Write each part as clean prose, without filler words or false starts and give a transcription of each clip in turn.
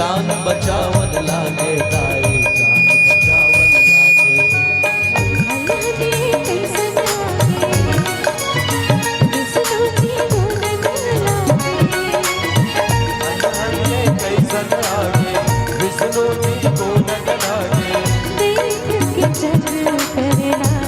जान बचावन लागे तारी जान बचावन लागे कैसन लागे विष्णु जी को नग लागे देख के जग करना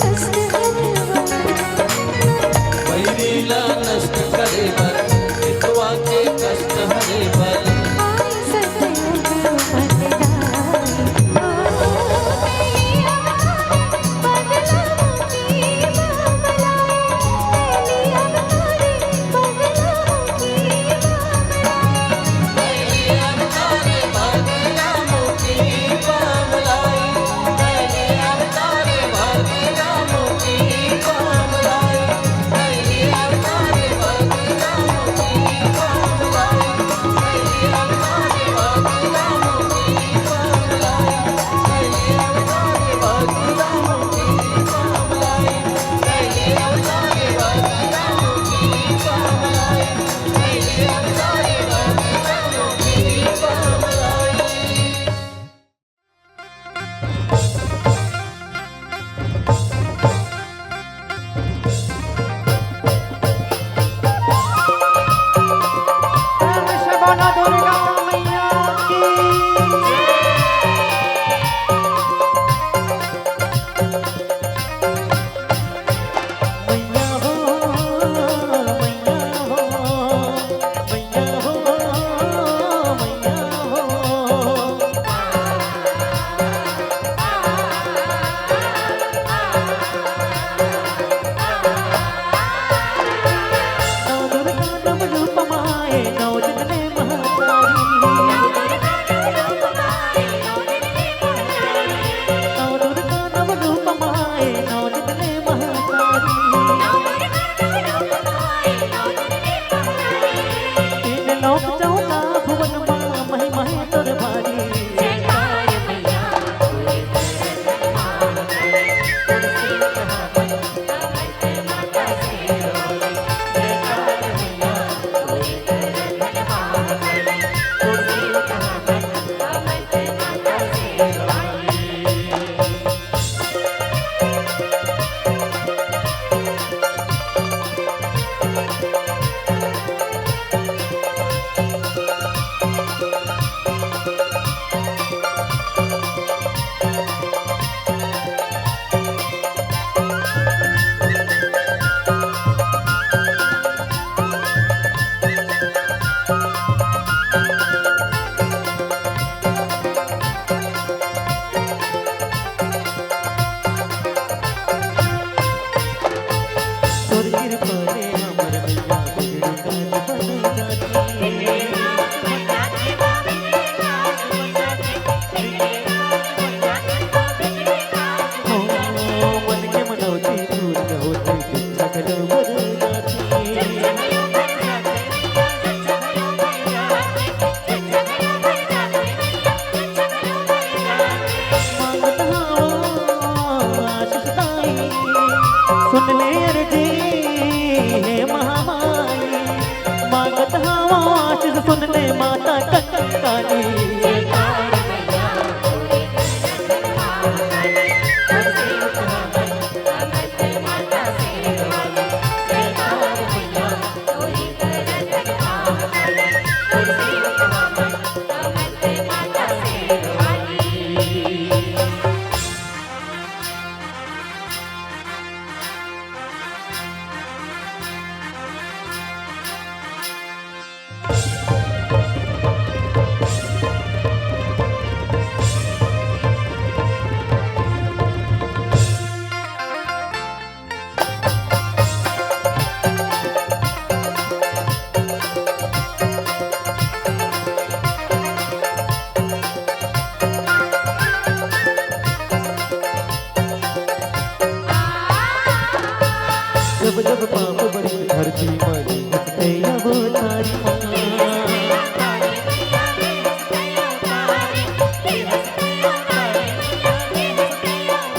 कष्ट सुन ले माता कंकाली। जब जब पाप बड़ी धरती मरी हंसते अवतारी माँ।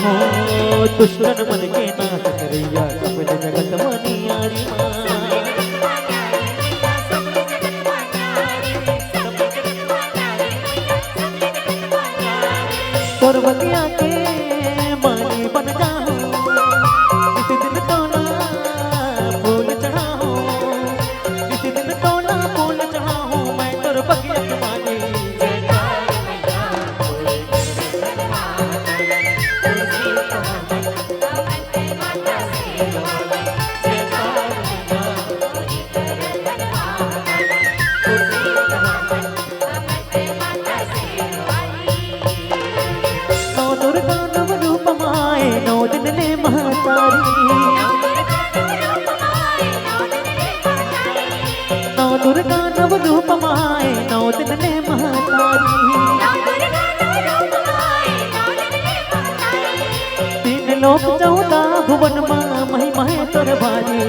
हो दुष्टन मन के नाश करैया सफल जगत मनियारी माँ। पर्वतिया के मानी बन जाऊं इस दिन तो ना फूल चढ़ाऊं, इस दिन तो ना फूल चढ़ाऊं मैं तोर बगिया के मानी। नौ दुर्गा नव रूप माए नौ दिन ले महतारी। नौ दुर्गा नव रूप माए नौ दिन ले महतारी। तीन लोक 14 भुवन माँ महिमा है तोर भारी।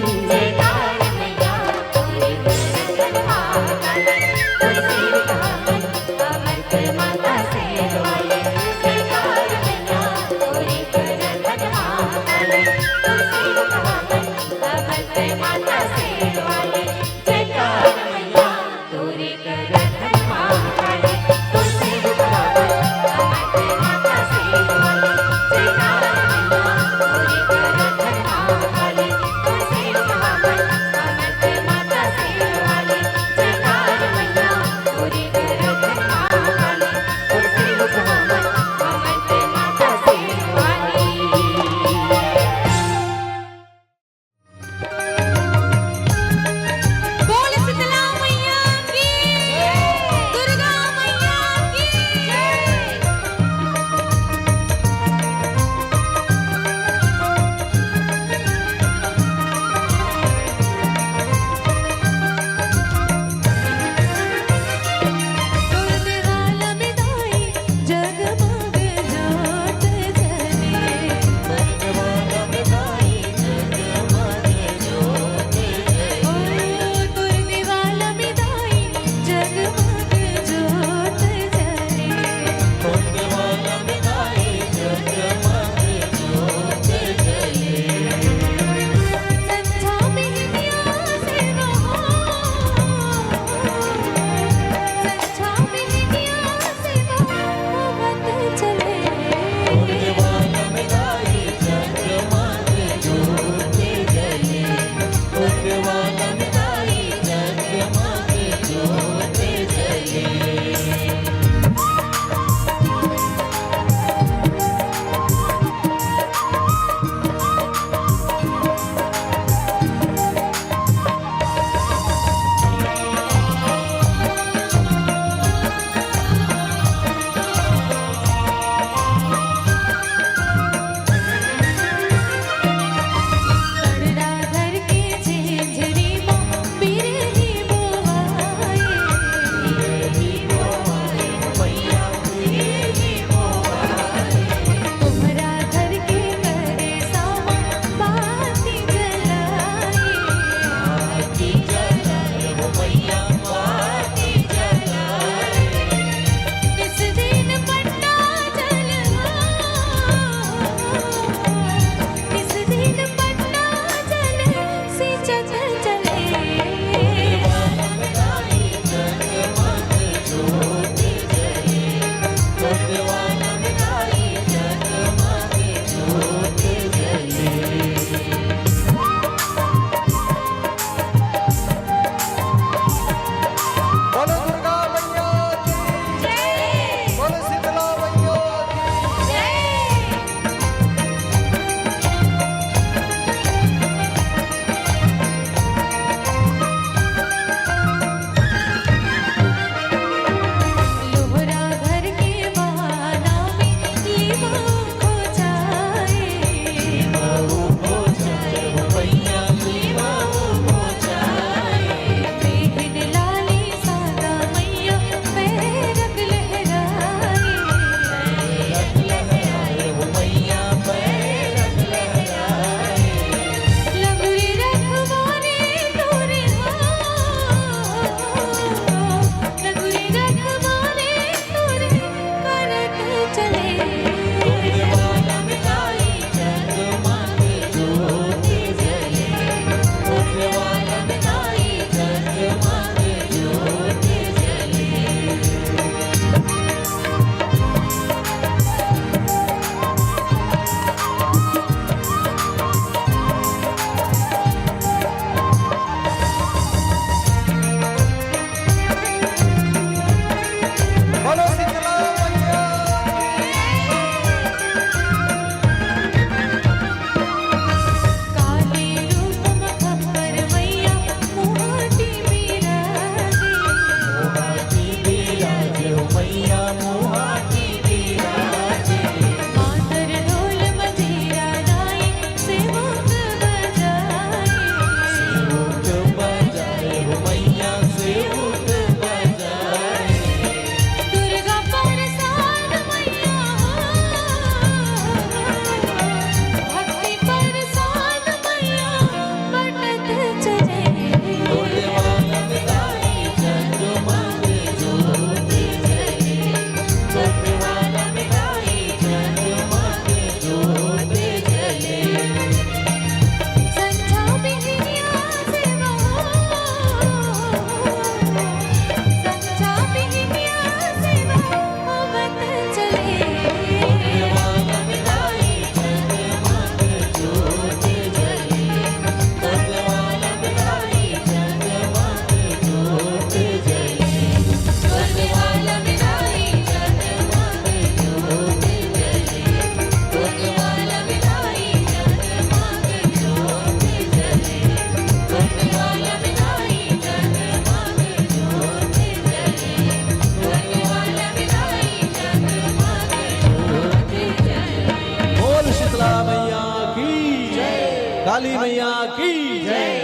मैया की जय, काली मैया की जय।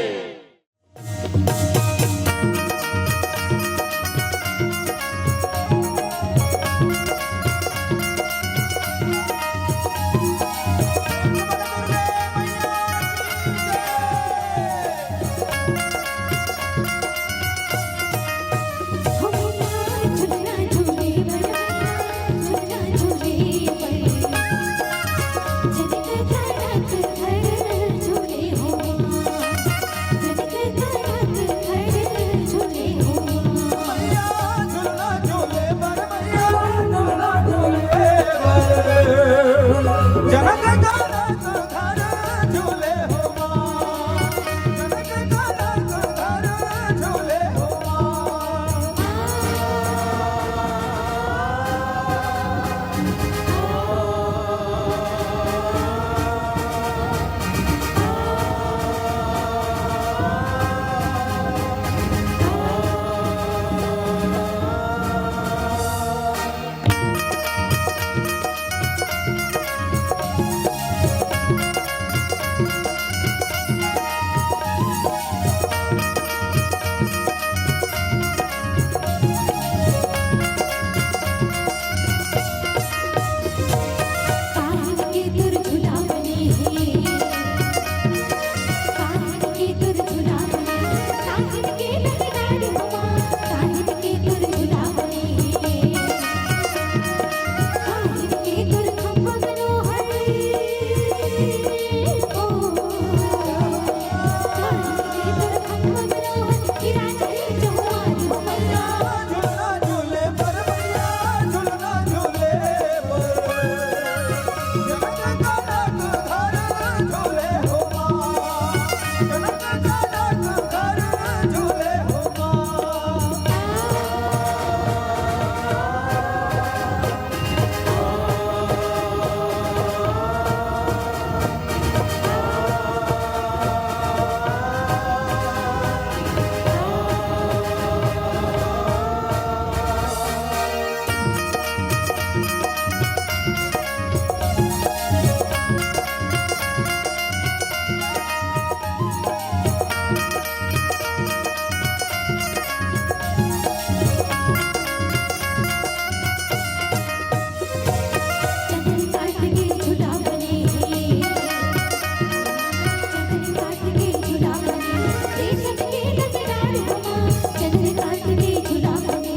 झूलना झूले झूलना झूले जनक धड़क धड़ झूले हो जनक धड़क धड़ झूले हो मैया झूलना झूले बर मैया झूलना झूले बर जनक धड़क धड़ झूले हो माँ जनक धड़क धड़ झूले हो काहिन के तुर झुलावने काहिन के तुर झुलावने काहिन के लहराड़ी हवा काहिन के तुर झुलावने काहिन के तुर खंभ मनोहर ओ काहिन के तुर खंभ मनोहर हीरा जड़ी जवानी हो मैया झूलना झूले बर मैया झूलना झूले बर जनक धड़क धड़ झूले हो माँ जनक धड़क धड़ झूले हो माँ चंदन काट के झुलावने चंदन काट के झुलावने रेशम के लहराड़ी हवा चंदन काट के झुलावने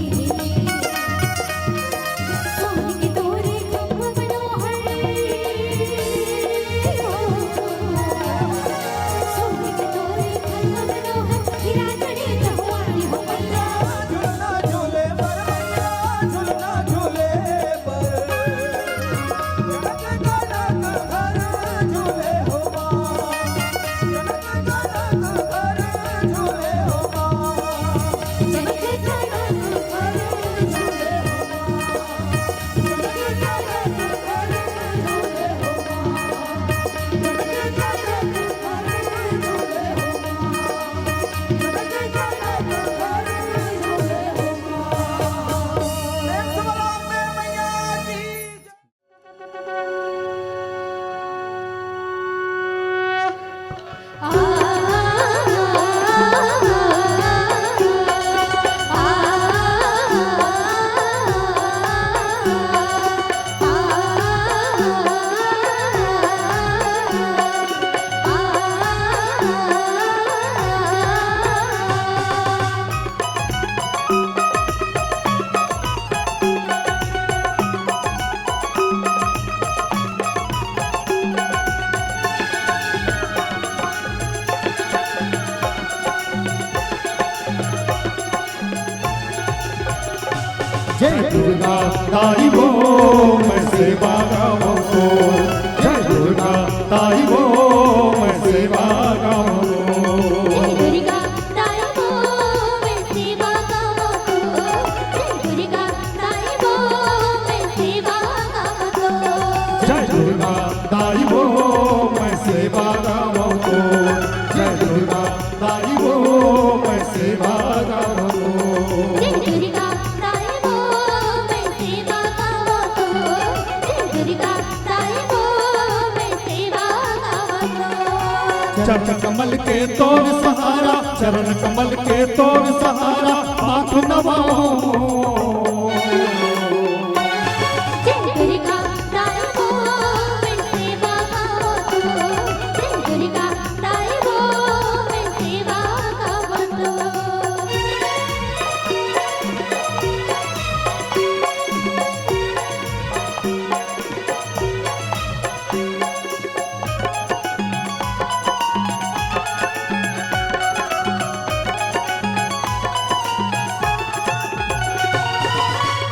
सोने के तोरे खंभ मनोहर सोने के तोरे खंभ मनोहर हीरा जड़ी जवानी हो मैया झूलना झूले बर मैया झूलना झूले बर जनक धड़क धड़ झूले हो माँ जनक धड़क धड़ झूले हो माँ जनक धड़क धड़ झूले हो जनक धड़क धड़ झूले हो माँ जनक धड़क धड़ झूले हो माँ जनक धड़क धड़ झूले हो माँ प्रेम से बोलो अम्बे मैया की जय। जय दुर्गा ताई वो मैं सेवा गाऊं को जय दुर्गा ताई वो मैं सेवा गाऊं जय दुर्गा ताई वो मैं सेवा गावो जय दुर्गा ताई वो मैं सेवा गावो जय दुर्गा ताई वो मैं सेवा गाऊं को जय दुर्गा ताई वो मैं सेवा गाऊं जय दुर्गा ताई वो मैं सेवा गावो जय दुर्गा ताई वो मैं सेवा चरण कमल के तोर सहारा, चरण कमल के तोर सहारा, माथ नवाओ। जय दुर्गा ताई वो मैं सेवा गावो तो, जय दुर्गा ताई वो मैं सेवा गावो तो।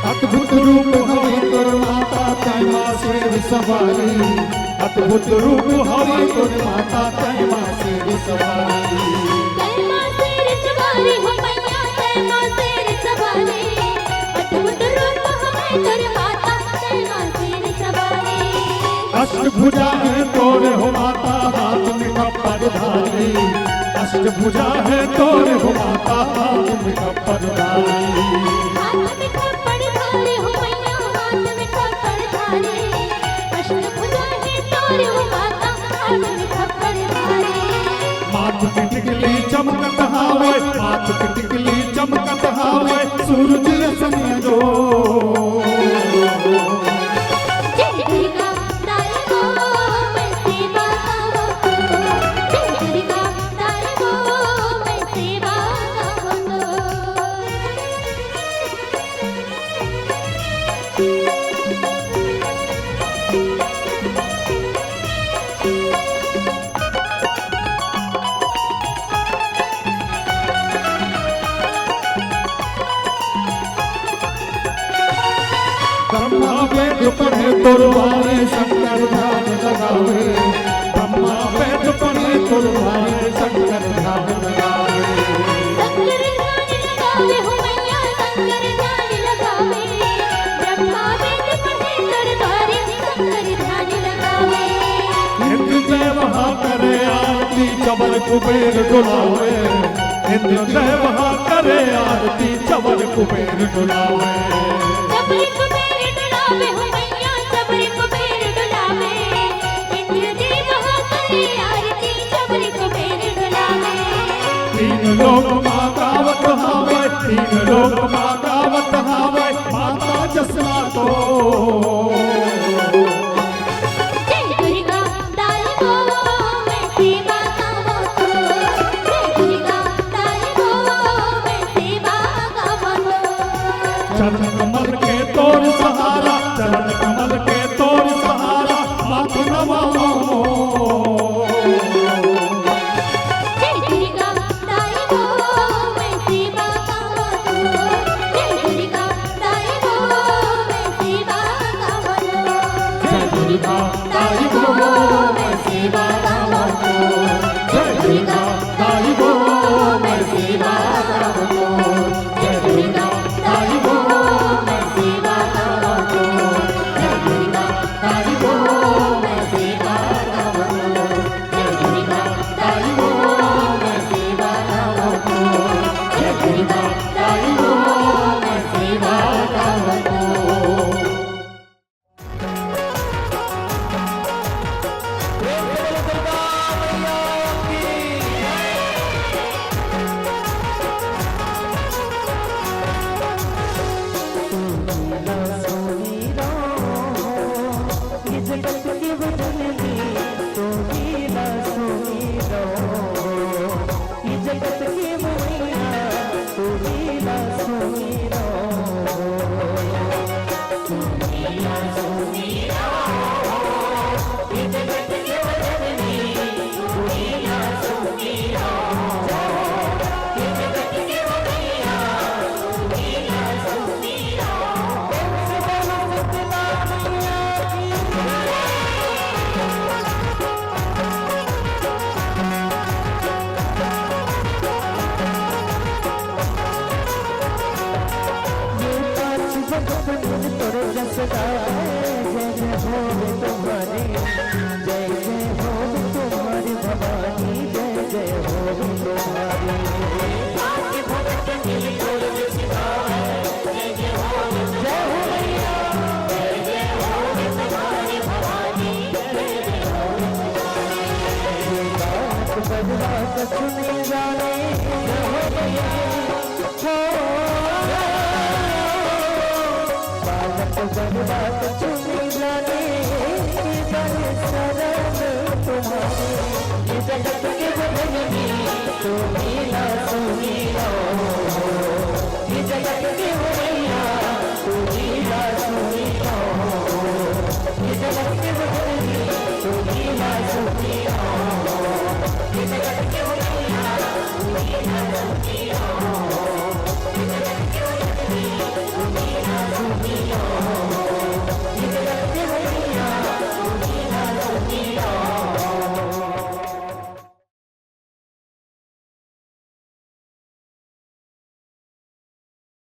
अद्भुत रूप हवे तोर माता तय मां शेर सवारी, अद्भुत रूप हवे तोर माता तय मां शेर सवारी। तय मां शेर सवारी हो मैया, तय मां शेर सवारी, अद्भुत रूप हमें तोर माता तय मां शेर सवारी। अष्टभुजा है तोर हो माता हाथ में कपड़ धारी, अष्टभुजा है तोर हो माता हाथ में कपड़ धारी। हाथ में खप्पड़ धारे हो मैया, हाथ में खप्पड़ धारे, अष्टभुजा है तोर हो माता हाथ में खप्पड़ धारे। माथ की टिकली चमकत हावे, माथ की टिकली चमकत हावे, सूरज रसन जो। जय दुर्गा ताई वो मैं सेवा गावो तो, जय दुर्गा ताई वो मैं सेवा गावो तो। ब्रह्मा वेद पढ़े तोरवारे शंकर ध्यान लगावे, ब्रह्मा वेद पढ़े तोरवारे शंकर ध्यान लगावे। शंकर ध्यान लगावे हो मैया, शंकर ध्यान लगावे, ब्रह्मा वेद पढ़े दरबारे शंकर ध्यान लगावे। इंद्र जय वहाँ करे आरती चवर कुबेर डुलावे, इंद्र जय वहाँ करे आरती चवर कुबेर डुलावे। चबरी कुबेर डुलावे हो मैया, चबरी कुबेर डुलावे, इंद्र देव वहाँ करे आरती चबरी कुबेर डुलावे। तीन लोक माँ गावत हावे, तीन लोक माँ गावत हावे, माता जसना तो। जय दुर्गा ताई वो मैं सेवा गावो तो, जय दुर्गा ताई वो मैं सेवा गावो तो। चरण कमल के तोर सहारा, चरण कमल के तोर सहारा, माथ नवाओ। जय दुर्गा ताई वो मैं सेवा गावो तो, बर्बाद सुनी जाने बालक बर्बाद सुनी जाने बड़े सरल तुम्हारे ये जगत के जननी तुम्हें